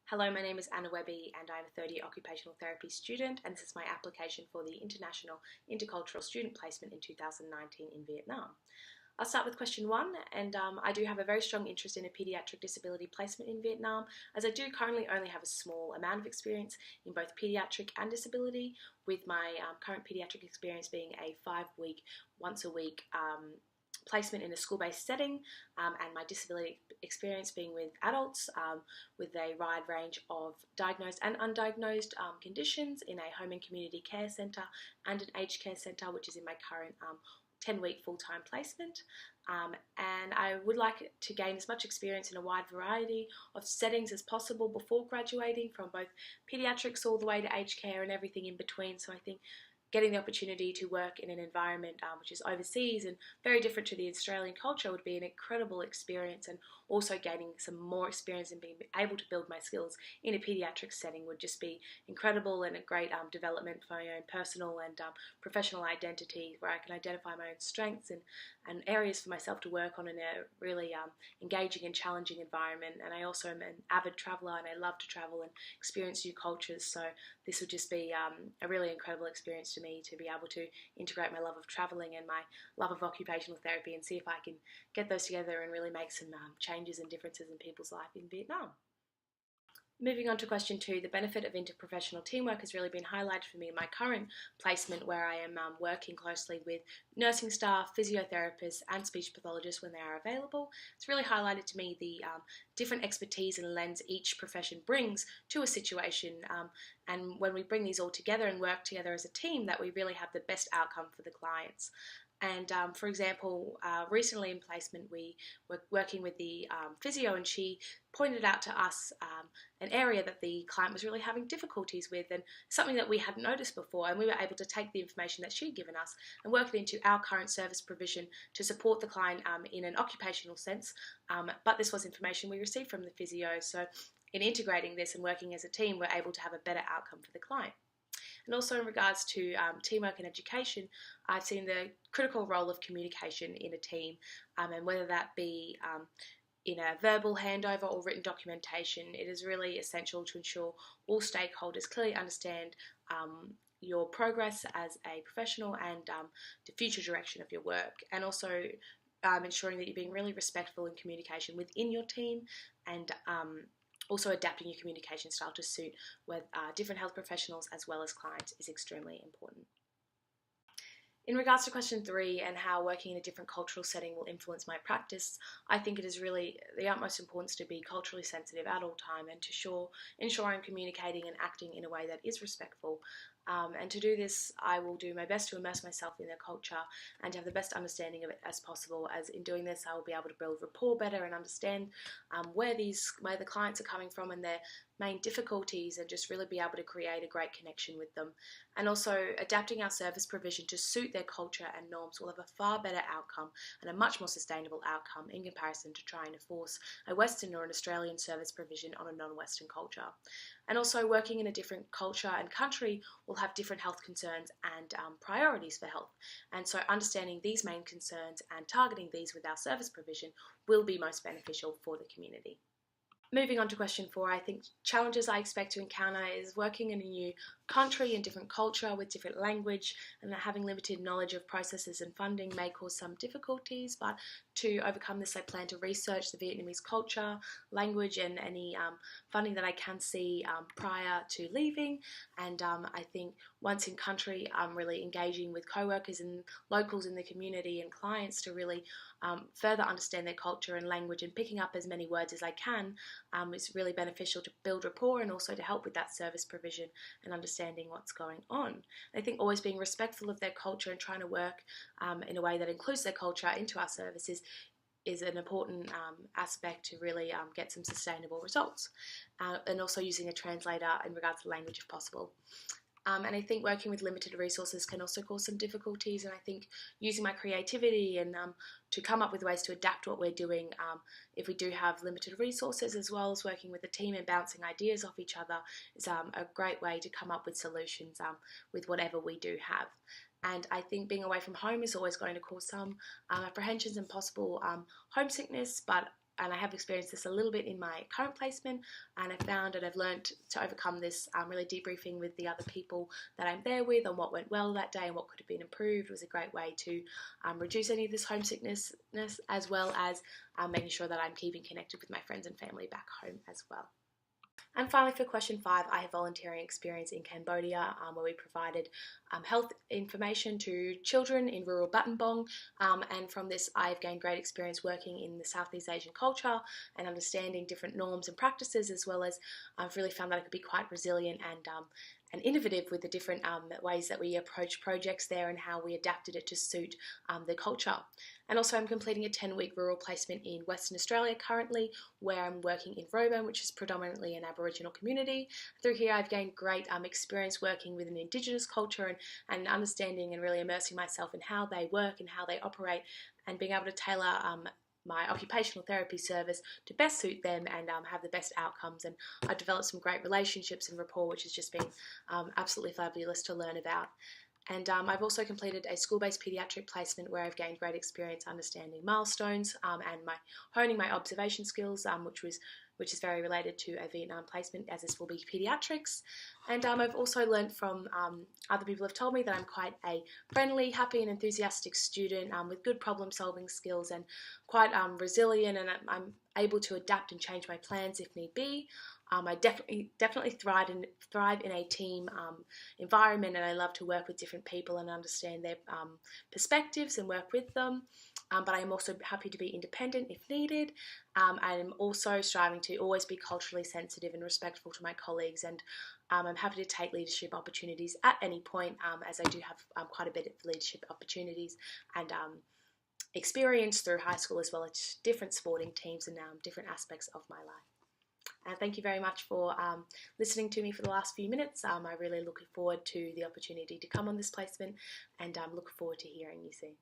Hello, my name is Anna Webby and I'm a third-year occupational therapy student, and this is my application for the International Intercultural Student Placement in 2019 in Vietnam. I'll start with question 1, and I do have a very strong interest in a paediatric disability placement in Vietnam, as I do currently only have a small amount of experience in both paediatric and disability, with my current paediatric experience being a 5-week, once-a-week placement in a school-based setting, and my disability experience being with adults with a wide range of diagnosed and undiagnosed conditions in a home and community care centre and an aged care centre, which is in my current 10-week full-time placement. And I would like to gain as much experience in a wide variety of settings as possible before graduating, from both paediatrics all the way to aged care and everything in between. So I think getting the opportunity to work in an environment which is overseas and very different to the Australian culture would be an incredible experience, and also gaining some more experience and being able to build my skills in a paediatric setting would just be incredible, and a great development for my own personal and professional identity, where I can identify my own strengths and areas for myself to work on in a really engaging and challenging environment. And I also am an avid traveller, and I love to travel and experience new cultures, so this would just be a really incredible experience to me to be able to integrate my love of travelling and my love of occupational therapy and see if I can get those together and really make some changes and differences in people's life in Vietnam. Moving on to question 2, the benefit of interprofessional teamwork has really been highlighted for me in my current placement, where I am working closely with nursing staff, physiotherapists and speech pathologists when they are available. It's really highlighted to me the different expertise and lens each profession brings to a situation, and when we bring these all together and work together as a team, that we really have the best outcome for the clients. And for example, recently in placement we were working with the physio, and she pointed out to us an area that the client was really having difficulties with, and something that we hadn't noticed before, and we were able to take the information that she'd given us and work it into our current service provision to support the client in an occupational sense, but this was information we received from the physio, so in integrating this and working as a team, we're able to have a better outcome for the client. And also in regards to teamwork and education, I've seen the critical role of communication in a team, and whether that be in a verbal handover or written documentation, it is really essential to ensure all stakeholders clearly understand your progress as a professional and the future direction of your work, and also ensuring that you're being really respectful in communication within your team, and also adapting your communication style to suit with different health professionals as well as clients is extremely important. In regards to question 3 and how working in a different cultural setting will influence my practice, I think it is really the utmost importance to be culturally sensitive at all time, and to ensure I'm communicating and acting in a way that is respectful. And to do this, I will do my best to immerse myself in their culture and to have the best understanding of it as possible, as in doing this I will be able to build rapport better and understand where the clients are coming from and their main difficulties, and just really be able to create a great connection with them. And also adapting our service provision to suit their culture and norms will have a far better outcome and a much more sustainable outcome in comparison to trying to force a Western or an Australian service provision on a non-Western culture. And also working in a different culture and country will have different health concerns and priorities for health. And so understanding these main concerns and targeting these with our service provision will be most beneficial for the community. Moving on to question 4, I think challenges I expect to encounter is working in a new country and different culture with different language, and that having limited knowledge of processes and funding may cause some difficulties, but to overcome this I plan to research the Vietnamese culture, language and any funding that I can see prior to leaving. And I think once in country I'm really engaging with co-workers and locals in the community and clients to really further understand their culture and language, and picking up as many words as I can is really beneficial to build rapport and also to help with that service provision and understanding what's going on. I think always being respectful of their culture and trying to work in a way that includes their culture into our services is an important aspect to really get some sustainable results, and also using a translator in regards to language if possible. And I think working with limited resources can also cause some difficulties, and I think using my creativity and to come up with ways to adapt what we're doing if we do have limited resources, as well as working with the team and bouncing ideas off each other, is a great way to come up with solutions with whatever we do have. And I think being away from home is always going to cause some apprehensions and possible homesickness, but I have experienced this a little bit in my current placement, and I found and I've learned to overcome this really debriefing with the other people that I'm there with on what went well that day and what could have been improved was a great way to reduce any of this homesickness, as well as making sure that I'm keeping connected with my friends and family back home as well. And finally, for question 5, I have volunteering experience in Cambodia, where we provided health information to children in rural Battambang, and from this I've gained great experience working in the Southeast Asian culture and understanding different norms and practices, as well as I've really found that I could be quite resilient and innovative with the different ways that we approach projects there and how we adapted it to suit the culture. And also I'm completing a 10-week rural placement in Western Australia currently, where I'm working in Roebourne, which is predominantly an Aboriginal community. Through here I've gained great experience working with an Indigenous culture and understanding and really immersing myself in how they work and how they operate, and being able to tailor my occupational therapy service to best suit them and have the best outcomes. And I've developed some great relationships and rapport, which has just been absolutely fabulous to learn about. And I've also completed a school-based paediatric placement where I've gained great experience understanding milestones and honing my observation skills, which is very related to a Vietnam placement, as this will be paediatrics. And I've also learned from other people have told me that I'm quite a friendly, happy and enthusiastic student with good problem-solving skills and quite resilient, and I'm able to adapt and change my plans if need be. I definitely thrive in a team environment, and I love to work with different people and understand their perspectives and work with them. But I am also happy to be independent if needed. I'm also striving to always be culturally sensitive and respectful to my colleagues, and I'm happy to take leadership opportunities at any point, as I do have quite a bit of leadership opportunities and experience through high school, as well as different sporting teams and different aspects of my life. Thank you very much for listening to me for the last few minutes. I really look forward to the opportunity to come on this placement, and look forward to hearing you soon.